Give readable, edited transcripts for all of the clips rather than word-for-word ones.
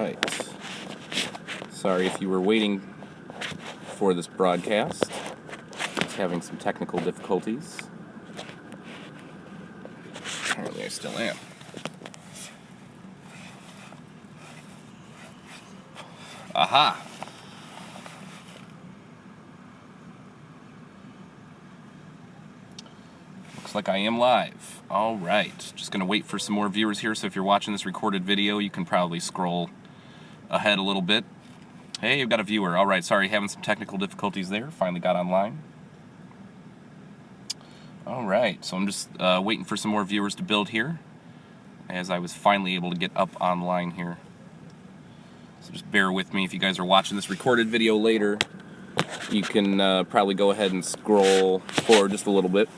right. Sorry if you were waiting for this broadcast. It's having some technical difficulties. Apparently I still am. Aha! Looks like I am live. Alright, just going to wait for some more viewers here, so if you're watching this recorded video, you can probably scroll ahead a little bit. Hey, you've got a viewer. Alright, sorry, having some technical difficulties there. Finally got online. Alright, so I'm just waiting for some more viewers to build here, as I was finally able to get up online here. So just bear with me. If you guys are watching this recorded video later, you can probably go ahead and scroll forward just a little bit.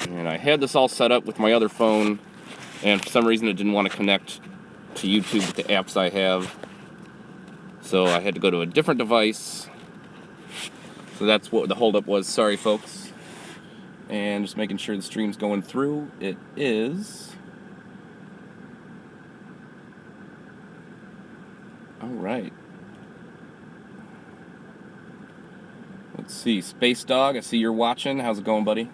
And I had this all set up with my other phone, and for some reason it didn't want to connect to YouTube with the apps I have. So I had to go to a different device. So that's what the holdup was. Sorry, folks. And just making sure the stream's going through. It is. Alright. Let's see. Space Dog, I see you're watching. How's it going, buddy?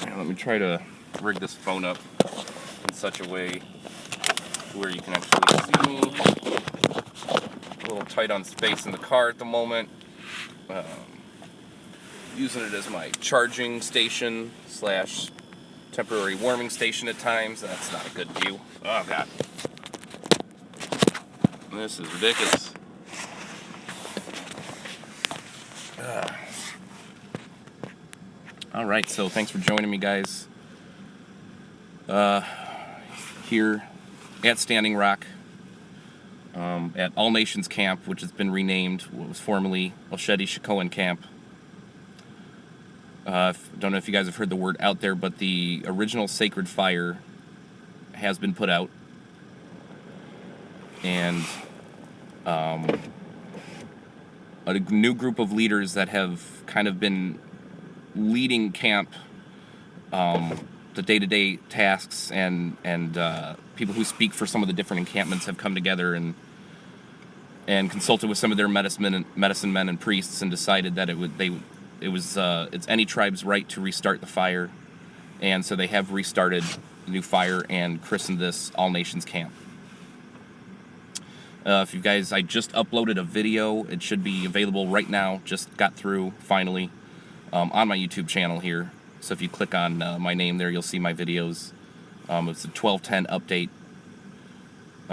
Now, let me try to rig this phone up in such a way where you can actually see me. A little tight on space in the car at the moment. Using it as my charging station / temporary warming station at times. That's not a good view. Oh, God. This is ridiculous. Alright, so thanks for joining me, guys. Here at Standing Rock, at All Nations Camp, which has been renamed, what was formerly Oshedi-Shikoan Camp. Don't know if you guys have heard the word out there, but the original sacred fire has been put out. And a new group of leaders that have kind of been leading camp, the day-to-day tasks, and people who speak for some of the different encampments have come together and consulted with some of their medicine men and priests and decided that it's any tribe's right to restart the fire, and so they have restarted the new fire and christened this All Nations Camp. If you guys, I just uploaded a video. It should be available right now. Just got through finally on my YouTube channel here. So if you click on my name there, you'll see my videos. It's a 12:10 update.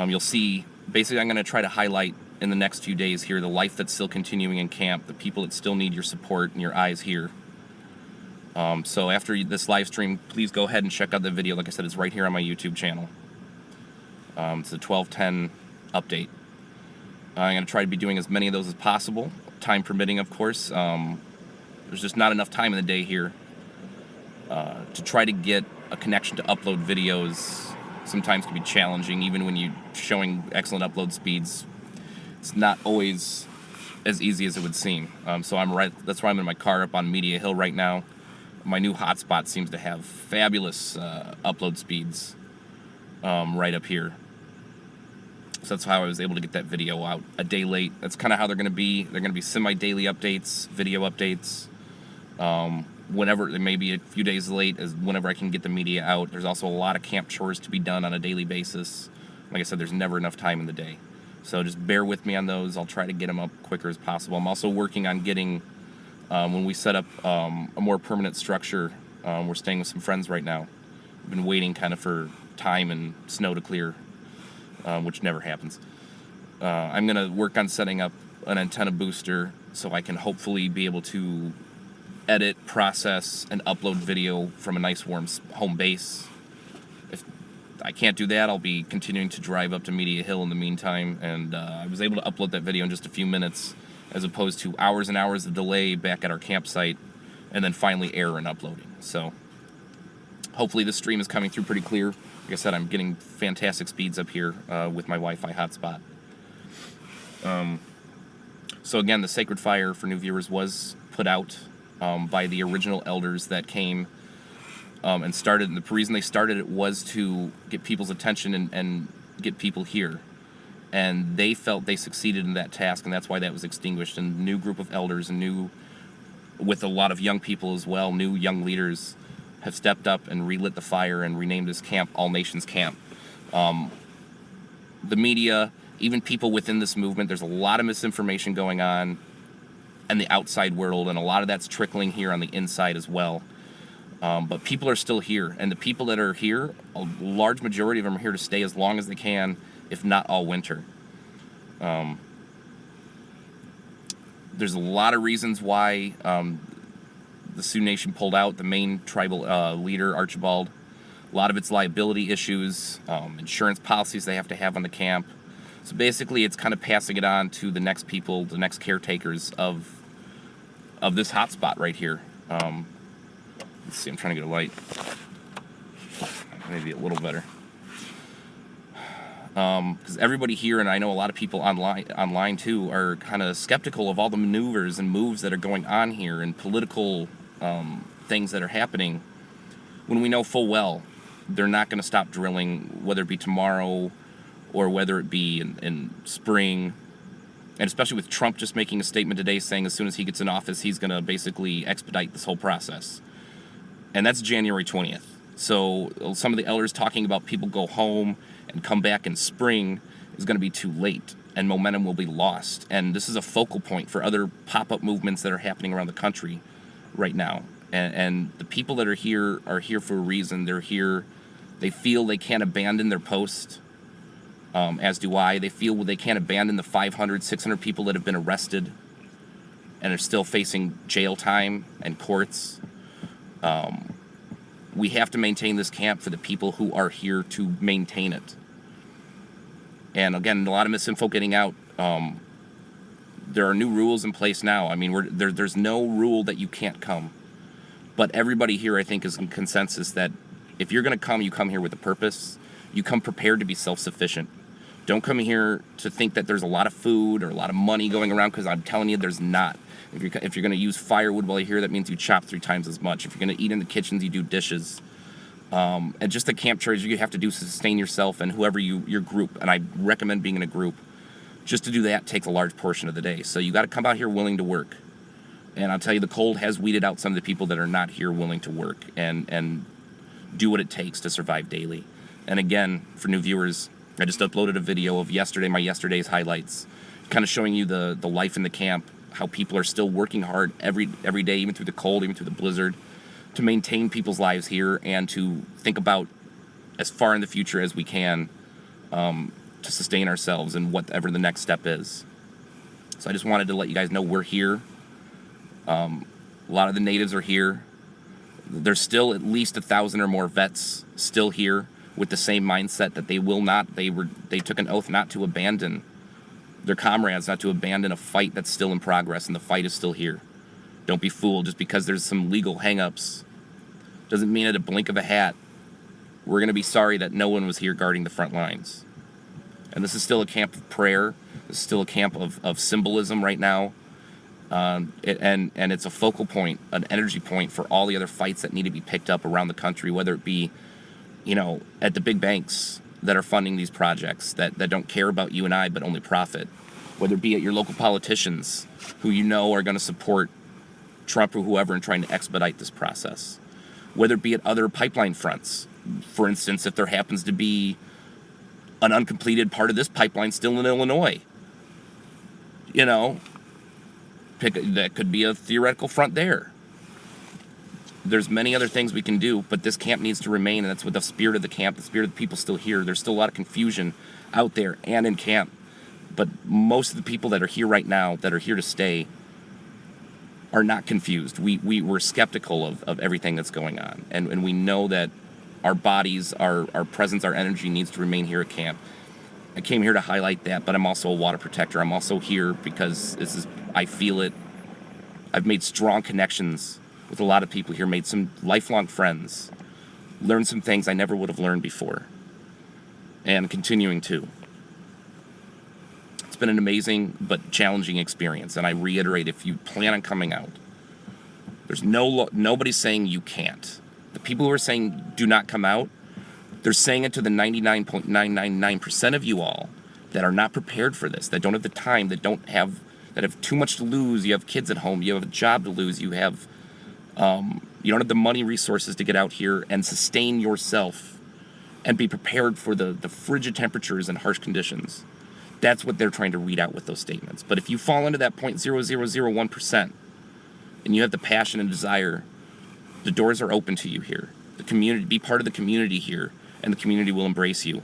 You'll see, basically I'm going to try to highlight in the next few days here the life that's still continuing in camp, the people that still need your support and your eyes here. So after this live stream, please go ahead and check out the video. Like I said, it's right here on my YouTube channel. It's a 12:10 update. I'm going to try to be doing as many of those as possible, time permitting, of course. There's just not enough time in the day here to try to get a connection to upload videos. Sometimes can be challenging, even when you're showing excellent upload speeds. It's not always as easy as it would seem. So that's why I'm in my car up on Media Hill right now. My new hotspot seems to have fabulous upload speeds right up here. So that's how I was able to get that video out a day late. That's kind of how they're going to be. They're going to be semi-daily updates, video updates. Whenever, they may be a few days late, as whenever I can get the media out. There's also a lot of camp chores to be done on a daily basis. Like I said, there's never enough time in the day. So just bear with me on those. I'll try to get them up quicker as possible. I'm also working on getting, when we set up a more permanent structure, we're staying with some friends right now. I've been waiting kind of for time and snow to clear, which never happens. I'm going to work on setting up an antenna booster so I can hopefully be able to edit, process, and upload video from a nice warm home base. If I can't do that, I'll be continuing to drive up to Media Hill in the meantime, and I was able to upload that video in just a few minutes, as opposed to hours and hours of delay back at our campsite, and then finally error in uploading. So hopefully this stream is coming through pretty clear. Like I said, I'm getting fantastic speeds up here with my Wi-Fi hotspot. So again, the Sacred Fire, for new viewers, was put out by the original elders that came and started. And the reason they started it was to get people's attention and get people here. And they felt they succeeded in that task, and that's why that was extinguished. And a new group of elders, and with a lot of young people as well, new young leaders have stepped up and relit the fire and renamed this camp All Nations Camp. The media, even people within this movement, there's a lot of misinformation going on in the outside world, and a lot of that's trickling here on the inside as well. But people are still here, and the people that are here, a large majority of them are here to stay as long as they can, if not all winter. There's a lot of reasons why the Sioux Nation pulled out. The main tribal leader, Archibald, a lot of it's liability issues, insurance policies they have to have on the camp. So basically it's kind of passing it on to the next people, the next caretakers of this hotspot right here. Let's see, I'm trying to get a light. Maybe a little better. Because everybody here, and I know a lot of people online too, are kind of skeptical of all the maneuvers and moves that are going on here and political things that are happening, when we know full well they're not going to stop drilling, whether it be tomorrow or whether it be in spring. And especially with Trump just making a statement today saying as soon as he gets in office, he's going to basically expedite this whole process. And that's January 20th. So some of the elders talking about people go home and come back in spring is going to be too late, and momentum will be lost. And this is a focal point for other pop-up movements that are happening around the country right now. And the people that are here for a reason. They're here. They feel they can't abandon their post, as do I. They feel they can't abandon the 500, 600 people that have been arrested and are still facing jail time and courts. We have to maintain this camp for the people who are here to maintain it. And again, a lot of misinfo getting out. There are new rules in place now. I mean, there's no rule that you can't come. But everybody here, I think, is in consensus that if you're going to come, you come here with a purpose. You come prepared to be self-sufficient. Don't come here to think that there's a lot of food or a lot of money going around, because I'm telling you, there's not. If you're going to use firewood while you're here, that means you chop 3 times as much. If you're going to eat in the kitchens, you do dishes. And just the camp chores you have to do to sustain yourself and whoever your group, and I recommend being in a group, just to do that takes a large portion of the day. So you got to come out here willing to work. And I'll tell you, the cold has weeded out some of the people that are not here willing to work and do what it takes to survive daily. And again, for new viewers, I just uploaded a video of my yesterday's highlights, kind of showing you the life in the camp, how people are still working hard every day, even through the cold, even through the blizzard, to maintain people's lives here and to think about as far in the future as we can to sustain ourselves and whatever the next step is. So I just wanted to let you guys know we're here. A lot of the natives are here. There's still at least 1,000 or more vets still here with the same mindset that they took an oath not to abandon their comrades, not to abandon a fight that's still in progress, and the fight is still here. Don't be fooled. Just because there's some legal hang-ups doesn't mean at a blink of a hat we're going to be sorry that no one was here guarding the front lines. And this is still a camp of prayer. This is still a camp of symbolism right now. And it's a focal point, an energy point for all the other fights that need to be picked up around the country, whether it be, at the big banks that are funding these projects that don't care about you and I but only profit, whether it be at your local politicians who are going to support Trump or whoever in trying to expedite this process, whether it be at other pipeline fronts. For instance, if there happens to be an uncompleted part of this pipeline still in Illinois, that could be a theoretical front there. There's many other things we can do, but this camp needs to remain, and that's with the spirit of the camp, the spirit of the people still here. There's still a lot of confusion out there and in camp, but most of the people that are here right now, that are here to stay, are not confused. We're skeptical of everything that's going on, and we know that our bodies, our presence, our energy needs to remain here at camp. I came here to highlight that, but I'm also a water protector. I'm also here because I feel it. I've made strong connections with a lot of people here, made some lifelong friends, learned some things I never would have learned before, and continuing to. It's been an amazing but challenging experience, and I reiterate, if you plan on coming out, There's nobody's saying you can't. The people who are saying do not come out, they're saying it to the 99.999% of you all that are not prepared for this, that don't have the time, that have too much to lose. You have kids at home, you have a job to lose, you don't have the money resources to get out here and sustain yourself and be prepared for the frigid temperatures and harsh conditions. That's what they're trying to read out with those statements. But if you fall into that 0.0001% and you have the passion and desire, the doors are open to you here. The community, be part of the community here, and the community will embrace you.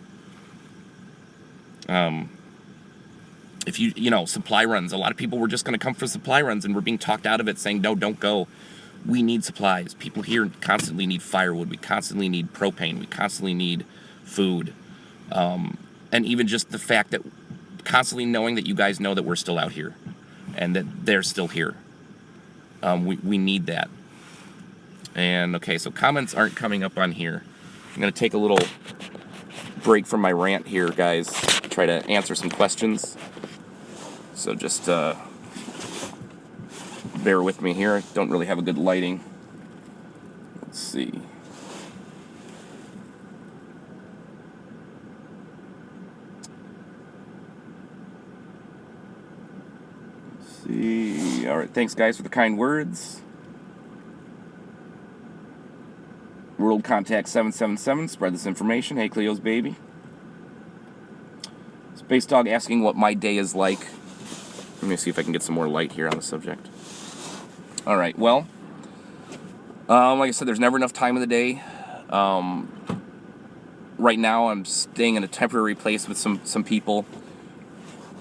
If supply runs, a lot of people were just going to come for supply runs and we're being talked out of it, saying, no, don't go. We need supplies. People here constantly need firewood. We constantly need propane. We constantly need food. And even just the fact that constantly knowing that you guys know that we're still out here and that they're still here. We need that. And okay, so comments aren't coming up on here. I'm going to take a little break from my rant here, guys. Try to answer some questions. So just bear with me here. I don't really have a good lighting. Let's see. All right, thanks guys for the kind words. World Contact 777, spread this information. Hey Cleo's baby. Space Dog asking what my day is like. Let me see if I can get some more light here on the subject. All right, well, like I said, there's never enough time of the day. Right now, I'm staying in a temporary place with some people.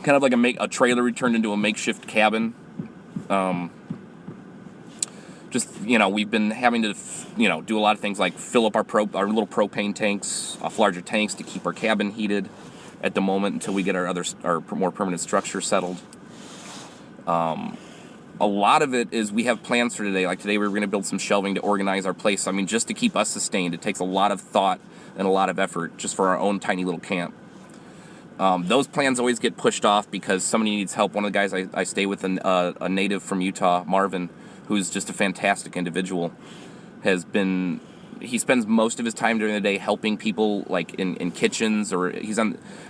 Kind of like a trailer turned into a makeshift cabin. We've been having to, do a lot of things like fill up our little propane tanks off larger tanks to keep our cabin heated at the moment until we get our more permanent structure settled. A lot of it is we have plans for today. Like today, we were going to build some shelving to organize our place. I mean, just to keep us sustained, it takes a lot of thought and a lot of effort just for our own tiny little camp. Those plans always get pushed off because somebody needs help. One of the guys I stay with, a native from Utah, Marvin, who's just a fantastic individual, he spends most of his time during the day helping people like in kitchens, or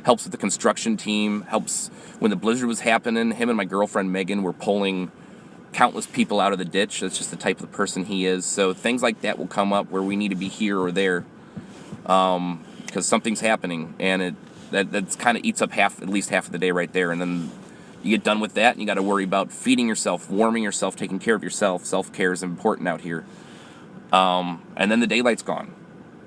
helps with the construction team, helps when the blizzard was happening. Him and my girlfriend Megan were pulling countless people out of the ditch. That's just the type of person he is. So things like that will come up where we need to be here or there because something's happening, and that's kind of eats up at least half of the day right there. And then you get done with that and you got to worry about feeding yourself, warming yourself, taking care of yourself. Self-care is important out here. And then the daylight's gone.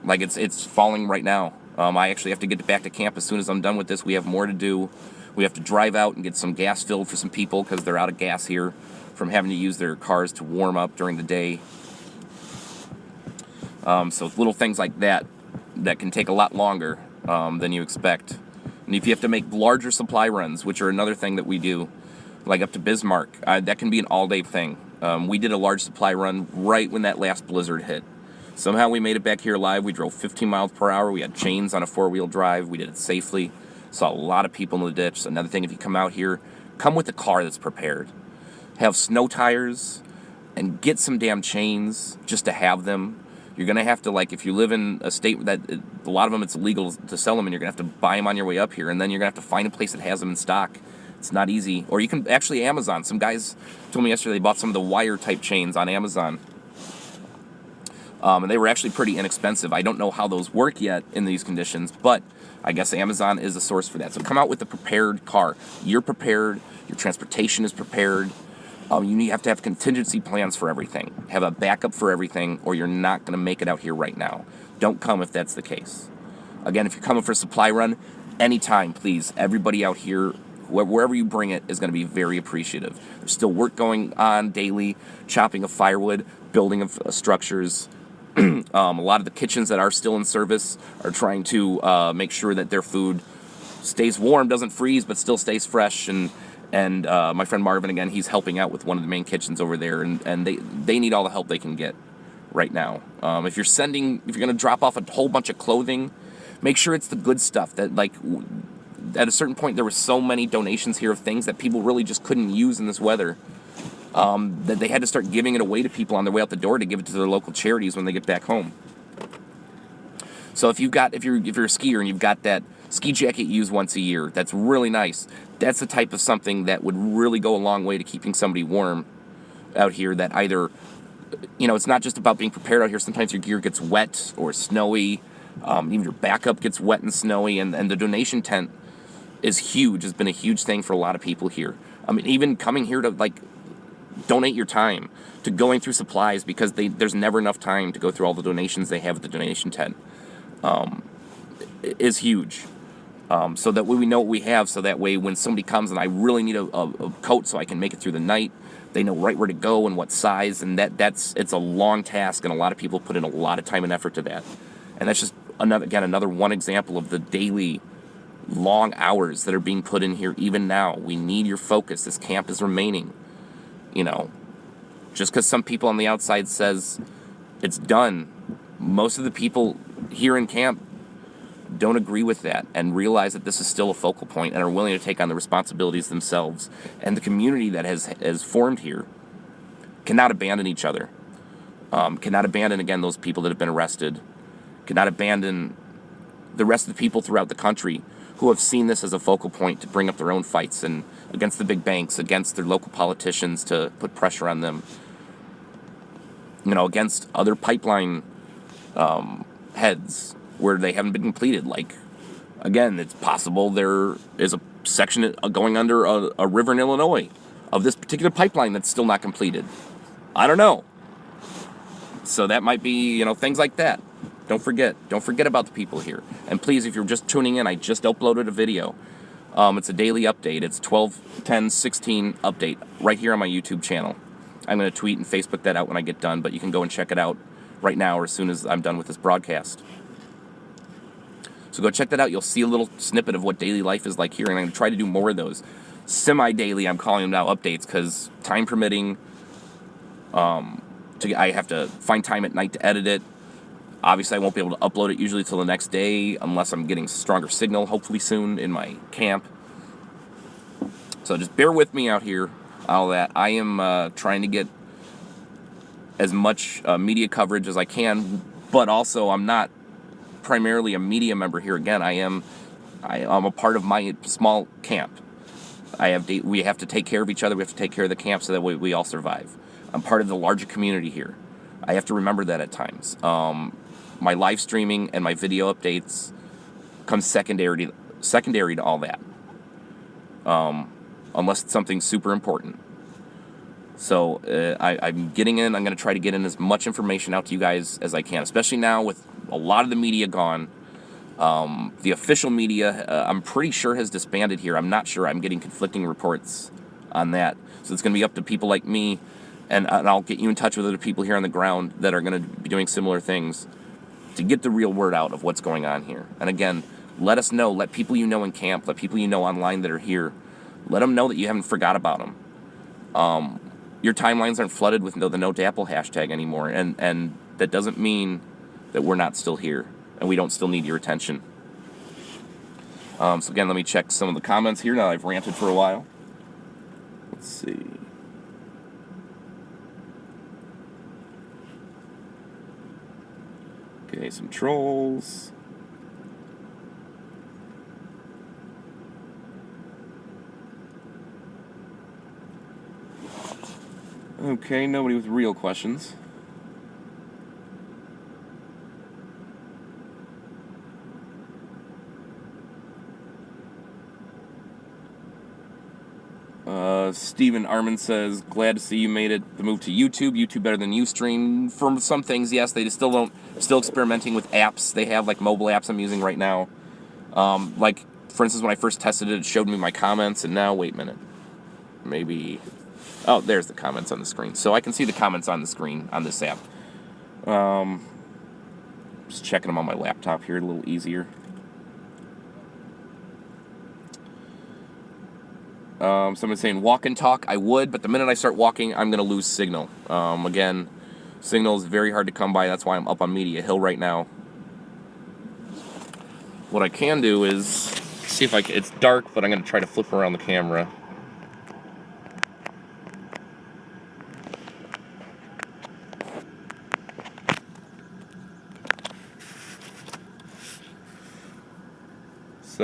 Like it's falling right now. I actually have to get back to camp as soon as I'm done with this. We have more to do. We have to drive out and get some gas filled for some people because they're out of gas here from having to use their cars to warm up during the day. So little things like that can take a lot longer than you expect. And if you have to make larger supply runs, which are another thing that we do, like up to Bismarck, that can be an all-day thing. We did a large supply run right when that last blizzard hit. Somehow we made it back here alive. We drove 15 miles per hour. We had chains on a four-wheel drive. We did it safely. Saw a lot of people in the ditch. Another thing, if you come out here, come with a car that's prepared. Have snow tires and get some damn chains just to have them. You're going to have to, if you live in a state that a lot of them it's illegal to sell them, and you're going to have to buy them on your way up here, and then you're going to have to find a place that has them in stock. It's not easy. Or you can actually Amazon. Some guys told me yesterday they bought some of the wire-type chains on Amazon. And they were actually pretty inexpensive. I don't know how those work yet in these conditions, but I guess Amazon is a source for that. So come out with a prepared car. You're prepared. Your transportation is prepared. You have to have contingency plans for everything. Have a backup for everything, or you're not going to make it out here right now. Don't come if that's the case. Again, if you're coming for a supply run, anytime, please. Everybody out here, wherever you bring it, is going to be very appreciative. There's still work going on daily, chopping of firewood, building of structures. A lot of the kitchens that are still in service are trying to make sure that their food stays warm, doesn't freeze, but still stays fresh. And my friend Marvin, again, he's helping out with one of the main kitchens over there, and they need all the help they can get right now. If you're going to drop off a whole bunch of clothing, make sure it's the good stuff. That at a certain point, there were so many donations here of things that people really just couldn't use in this weather. that they had to start giving it away to people on their way out the door to give it to their local charities when they get back home. So if you're a skier and you've got that ski jacket you use once a year, that's really nice. That's the type of something that would really go a long way to keeping somebody warm out here. That either, it's not just about being prepared out here. Sometimes your gear gets wet or snowy. Even your backup gets wet and snowy. And the donation tent is huge. Has been a huge thing for a lot of people here. I mean, even coming here to donate your time to going through supplies, because there's never enough time to go through all the donations they have at the donation tent. Is huge. So that way we know what we have, so that way when somebody comes and I really need a coat so I can make it through the night, they know right where to go and what size, and it's a long task, and a lot of people put in a lot of time and effort to that. And that's just another one example of the daily long hours that are being put in here even now. We need your focus. This camp is remaining. Just because some people on the outside says it's done, most of the people here in camp don't agree with that and realize that this is still a focal point and are willing to take on the responsibilities themselves. And the community that has formed here cannot abandon each other, cannot abandon, again, those people that have been arrested, cannot abandon the rest of the people throughout the country who have seen this as a focal point to bring up their own fights and against the big banks, against their local politicians to put pressure on them, against other pipeline heads where they haven't been completed. Again, it's possible there is a section going under a river in Illinois of this particular pipeline that's still not completed. I don't know. So that might be, things like that. Don't forget about the people here. And please, if you're just tuning in, I just uploaded a video. It's a daily update. It's 12/10/16 update right here on my YouTube channel. I'm going to tweet and Facebook that out when I get done, but you can go and check it out right now or as soon as I'm done with this broadcast. So go check that out. You'll see a little snippet of what daily life is like here, and I'm going to try to do more of those. Semi-daily, I'm calling them now updates, because time permitting, I have to find time at night to edit it. Obviously, I won't be able to upload it usually till the next day unless I'm getting stronger signal, hopefully soon, in my camp. So just bear with me out here, all that. I am trying to get as much media coverage as I can, but also I'm not primarily a media member here. Again, I'm a part of my small camp. We have to take care of each other. We have to take care of the camp so that we all survive. I'm part of the larger community here. I have to remember that at times. My live streaming and my video updates come secondary to all that, unless it's something super important. So I'm getting in. I'm going to try to get in as much information out to you guys as I can, especially now with a lot of the media gone. The official media, I'm pretty sure, has disbanded here. I'm not sure. I'm getting conflicting reports on that. So it's going to be up to people like me, and I'll get you in touch with other people here on the ground that are going to be doing similar things to get the real word out of what's going on here. And again, let us know. Let people you know in camp, let people you know online that are here, let them know that you haven't forgot about them. Your timelines aren't flooded with the No Dapple hashtag anymore, and that doesn't mean that we're not still here and we don't still need your attention. So again, let me check some of the comments here now I've ranted for a while. Let's see. Okay, some trolls. Okay, nobody with real questions. Stephen Armin says, glad to see you made it the move to YouTube. YouTube better than Ustream. For some things, yes, they still experimenting with apps. They have mobile apps I'm using right now. For instance, when I first tested it showed me my comments, and now, wait a minute. Maybe, oh, there's the comments on the screen. So I can see the comments on the screen on this app. Just checking them on my laptop here, a little easier. Somebody's saying walk and talk. I would, but the minute I start walking, I'm going to lose signal. Again, signal is very hard to come by. That's why I'm up on Media Hill right now. What I can do is see if it's dark, but I'm going to try to flip around the camera.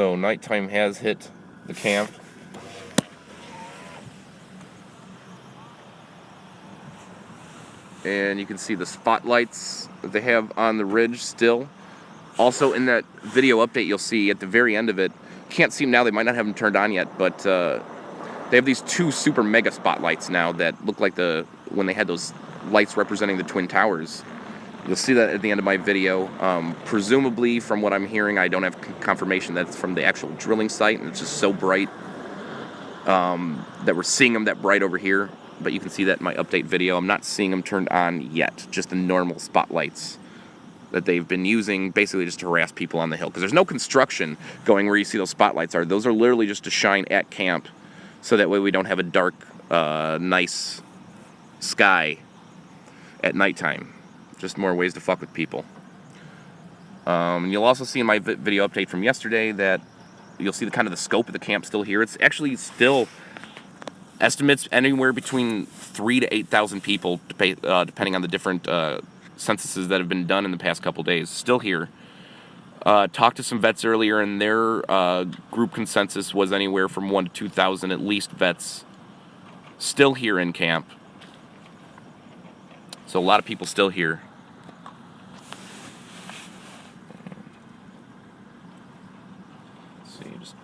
So nighttime has hit the camp. And you can see the spotlights that they have on the ridge still. Also in that video update you'll see at the very end of it, can't see them now, they might not have them turned on yet, but they have these 2 super mega spotlights now that look like when they had those lights representing the Twin Towers. You'll see that at the end of my video. Presumably, from what I'm hearing, I don't have confirmation that it's from the actual drilling site, and it's just so bright that we're seeing them that bright over here. But you can see that in my update video. I'm not seeing them turned on yet, just the normal spotlights that they've been using basically just to harass people on the hill. Because there's no construction going where you see those spotlights are. Those are literally just to shine at camp, so that way we don't have a dark, nice sky at nighttime. Just more ways to fuck with people. You'll also see in my video update from yesterday that you'll see the kind of the scope of the camp still here. It's actually still estimates anywhere between 3,000 to 8,000 people, depending on the different censuses that have been done in the past couple days. Still here. Talked to some vets earlier, and their group consensus was anywhere from 1,000 to 2,000 at least vets still here in camp. So a lot of people still here. Let's see, just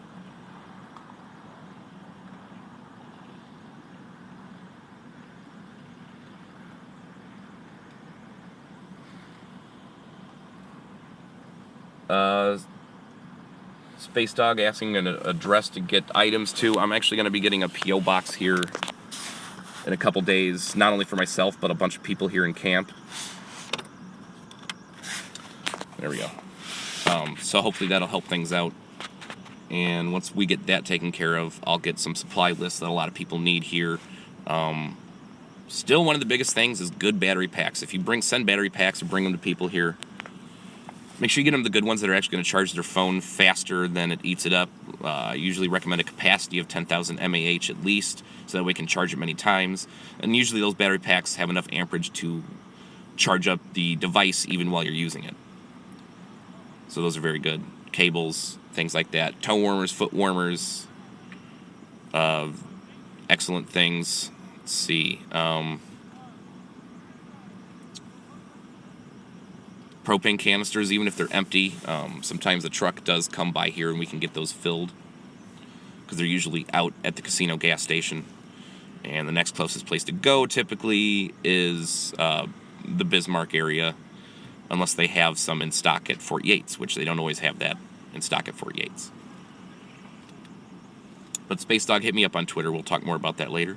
Space Dog asking an address to get items to. I'm actually going to be getting a P.O. box here in a couple days, not only for myself, but a bunch of people here in camp. There we go. So hopefully that'll help things out. And once we get that taken care of, I'll get some supply lists that a lot of people need here. Still, one of the biggest things is good battery packs. If you send battery packs or bring them to people here, make sure you get them the good ones that are actually going to charge their phone faster than it eats it up. I usually recommend a capacity of 10,000 mAh at least, so that we can charge it many times. And usually those battery packs have enough amperage to charge up the device even while you're using it. So those are very good. Cables, things like that. Toe warmers, foot warmers, excellent things. Let's see. Propane canisters, even if they're empty, sometimes the truck does come by here and we can get those filled, because they're usually out at the casino gas station. And the next closest place to go typically is the Bismarck area, unless they have some in stock at Fort Yates, which they don't always have that in stock at Fort Yates. But Space Dog, hit me up on Twitter. We'll talk more about that later.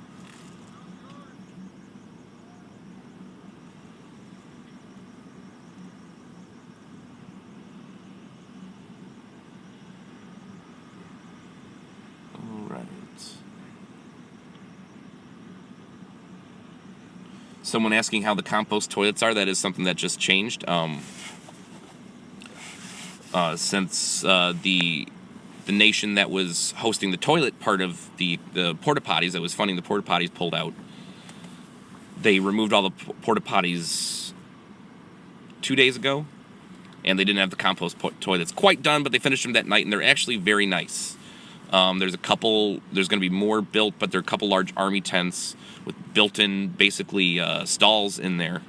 Someone asking how the compost toilets are. That is something that just changed. Since the nation that was hosting the toilet part of the porta potties, that was funding the porta potties, pulled out. They removed all the porta potties 2 days ago, and they didn't have the compost toilets quite done, but they finished them that night, and they're actually very nice. There's going to be more built, but there are a couple large army tents with built-in, basically, stalls in there.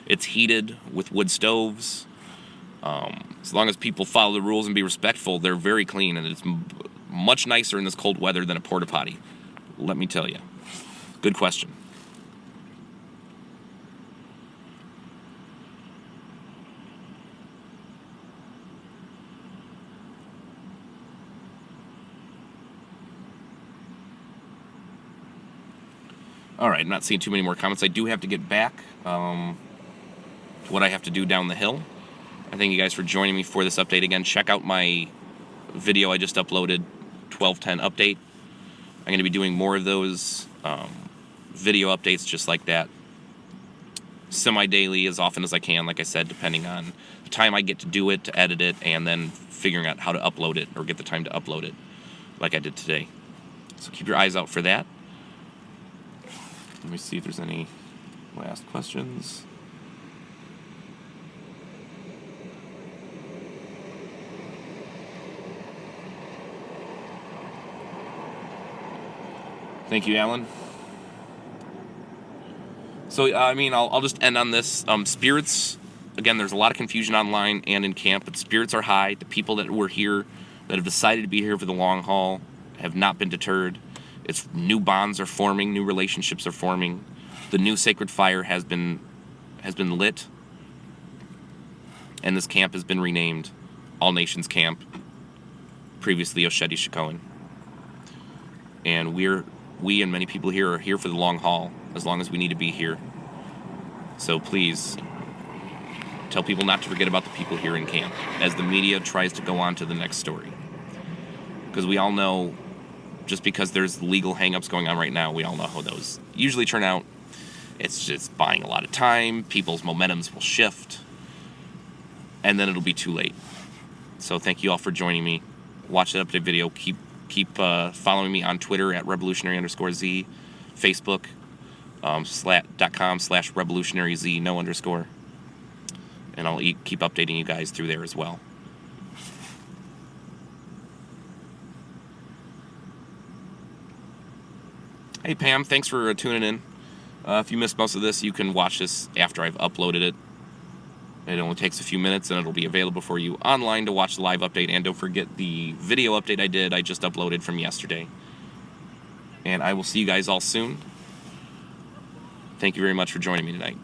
It's heated with wood stoves. As long as people follow the rules and be respectful, they're very clean, and it's much nicer in this cold weather than a porta potty. Let me tell you. Good question. All right, I'm not seeing too many more comments. I do have to get back to what I have to do down the hill. I thank you guys for joining me for this update again. Check out my video I just uploaded, 1210 update. I'm going to be doing more of those video updates just like that. Semi-daily, as often as I can, like I said, depending on the time I get to do it, to edit it, and then figuring out how to upload it, or get the time to upload it, like I did today. So keep your eyes out for that. Let me see if there's any last questions. Thank you, Alan. So, I mean, I'll just end on this. Spirits, again, there's a lot of confusion online and in camp, but spirits are high. The people that were here, that have decided to be here for the long haul, have not been deterred. It's new bonds are forming, new relationships are forming. The new sacred fire has been lit, and this camp has been renamed All Nations Camp, previously Oshedi Shikoan. And we and many people here are here for the long haul, as long as we need to be here. So please, tell people not to forget about the people here in camp, as the media tries to go on to the next story. Because we all know, just because there's legal hang-ups going on right now, we all know how those usually turn out. It's just buying a lot of time, people's momentums will shift, and then it'll be too late. So thank you all for joining me. Watch that update video. Keep following me on Twitter at revolutionary_Z, Facebook, .com/revolutionaryz, no underscore. And I'll keep updating you guys through there as well. Hey Pam, thanks for tuning in. If you missed most of this, you can watch this after I've uploaded it. It only takes a few minutes, and it'll be available for you online to watch the live update. And don't forget the video update I just uploaded from yesterday. And I will see you guys all soon. Thank you very much for joining me tonight.